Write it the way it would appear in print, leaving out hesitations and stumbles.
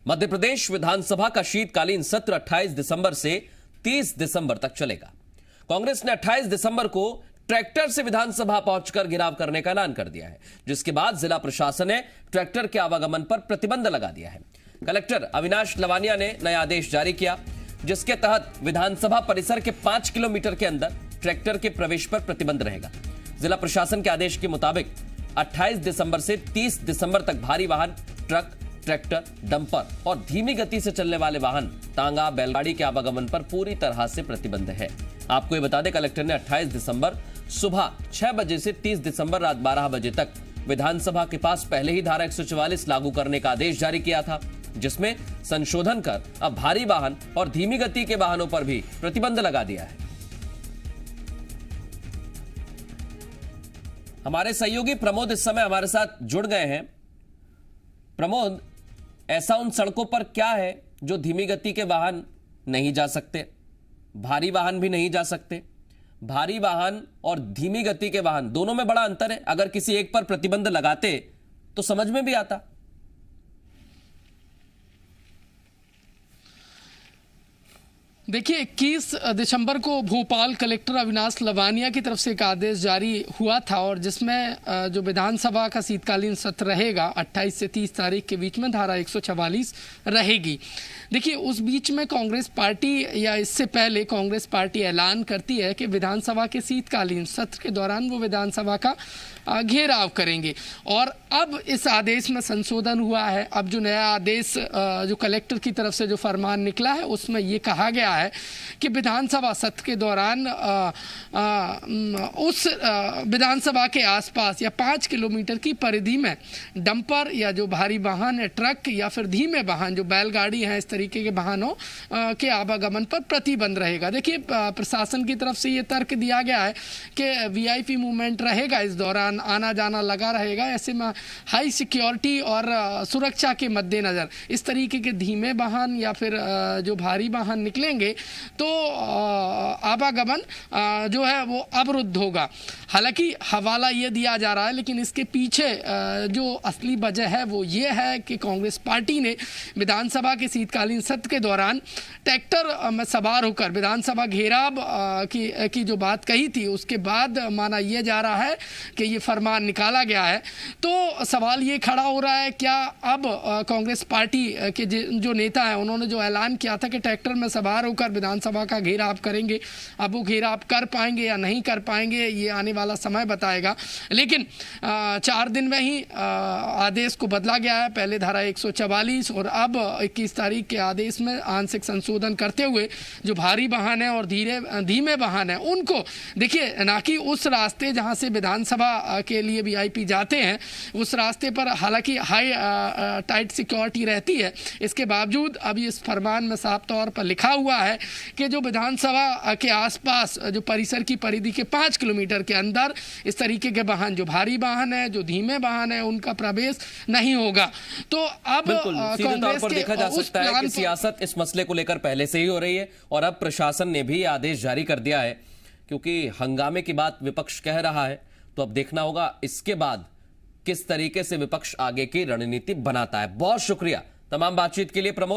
मध्य प्रदेश विधानसभा का शीतकालीन सत्र 28 दिसंबर से 30 दिसंबर तक चलेगा। कांग्रेस ने 28 दिसंबर को ट्रैक्टर से विधानसभा पहुंचकर घेराव करने का ऐलान कर दिया है, जिसके बाद जिला प्रशासन ने ट्रैक्टर के आवागमन पर प्रतिबंध लगा दिया है। कलेक्टर अविनाश लवानिया ने नया आदेश जारी किया, जिसके तहत विधानसभा परिसर के 5 किलोमीटर के अंदर ट्रैक्टर के प्रवेश पर प्रतिबंध रहेगा। जिला प्रशासन के आदेश के मुताबिक 28 दिसंबर से 30 दिसंबर तक भारी वाहन, ट्रक, ट्रैक्टर, डंपर और धीमी गति से चलने वाले वाहन, तांगा, बैलगाड़ी के आवागमन पर पूरी तरह से प्रतिबंध है। आपको ये बता दें, कलेक्टर ने 28 दिसंबर सुबह 6 बजे से 30 दिसंबर रात 12 बजे तक विधानसभा के पास पहले ही धारा 144 लागू करने का आदेश जारी किया था, जिसमें संशोधन कर अब भारी वाहन और धीमी गति के वाहनों पर भी प्रतिबंध लगा दिया है। हमारे सहयोगी प्रमोद इस समय हमारे साथ जुड़ गए हैं। प्रमोद, ऐसा उन सड़कों पर क्या है जो धीमी गति के वाहन नहीं जा सकते, भारी वाहन भी नहीं जा सकते? भारी वाहन और धीमी गति के वाहन दोनों में बड़ा अंतर है। अगर किसी एक पर प्रतिबंध लगाते तो समझ में भी आता। देखिए, 21 दिसंबर को भोपाल कलेक्टर अविनाश लवानिया की तरफ से एक आदेश जारी हुआ था, और जिसमें जो विधानसभा का शीतकालीन सत्र रहेगा 28 से 30 तारीख के बीच में धारा 144 रहेगी। देखिए, उस बीच में कांग्रेस पार्टी या इससे पहले कांग्रेस पार्टी ऐलान करती है कि विधानसभा के शीतकालीन सत्र के दौरान वो विधानसभा का घेराव करेंगे, और अब इस आदेश में संशोधन हुआ है। अब जो नया आदेश जो कलेक्टर की तरफ से जो फरमान निकला है, उसमें ये कहा गया है कि विधानसभा सत्र के दौरान उस विधानसभा के आसपास या 5 किलोमीटर की परिधि में डंपर या जो भारी वाहन है, ट्रक या फिर धीमे वाहन जो बैलगाड़ी हैं, इस तरीके के वाहनों के आवागमन पर प्रतिबंध रहेगा। देखिए, प्रशासन की तरफ से ये तर्क दिया गया है कि वीआईपी मूवमेंट रहेगा, इस दौरान आना जाना लगा रहेगा। ऐसे में हाई सिक्योरिटी और सुरक्षा के मद्देनजर इस तरीके के धीमे वाहन या फिर जो भारी वाहन निकलेंगे तो आवागमन जो है वो अवरुद्ध होगा। हालांकि हवाला ये दिया जा रहा है, लेकिन इसके पीछे जो असली वजह है वो ये है कि कांग्रेस पार्टी ने विधानसभा के शीतकालीन सत्र के दौरान ट्रैक्टर में सवार होकर विधानसभा घेराव की जो बात कही थी, उसके बाद माना यह जा रहा है कि ये फरमान निकाला गया है। तो सवाल ये खड़ा हो रहा है, क्या अब कांग्रेस पार्टी के जो नेता हैं उन्होंने जो ऐलान किया था कि ट्रैक्टर में सवार होकर विधानसभा का घेराव करेंगे, अब वो घेराव कर पाएंगे या नहीं कर पाएंगे, ये आने वाला समय बताएगा। लेकिन 4 दिन में ही आदेश को बदला गया है। पहले धारा 144 और अब 21 तारीख के आदेश में आंशिक संशोधन करते हुए जो भारी वाहन है और धीमे वाहन है उनको, देखिए, ना कि उस रास्ते जहां से विधानसभा के लिए वीआईपी जाते हैं, उस रास्ते पर हालांकि हाई टाइट सिक्योरिटी रहती है, इसके बावजूद अभी इस फरमान में साफ तौर पर लिखा हुआ है कि जो विधानसभा के आसपास जो परिसर की परिधि के 5 किलोमीटर के अंदर इस तरीके के वाहन, जो भारी वाहन है, जो धीमे वाहन है, उनका प्रवेश नहीं होगा। तो अब कांग्रेस पर देखा जा सकता है कि सियासत इस मसले को लेकर पहले से ही हो रही है, और अब प्रशासन ने भी आदेश जारी कर दिया है, क्योंकि हंगामे की बात विपक्ष कह रहा है। तो अब देखना होगा इसके बाद किस तरीके से विपक्ष आगे की रणनीति बनाता है। बहुत शुक्रिया तमाम बातचीत के लिए प्रमोद।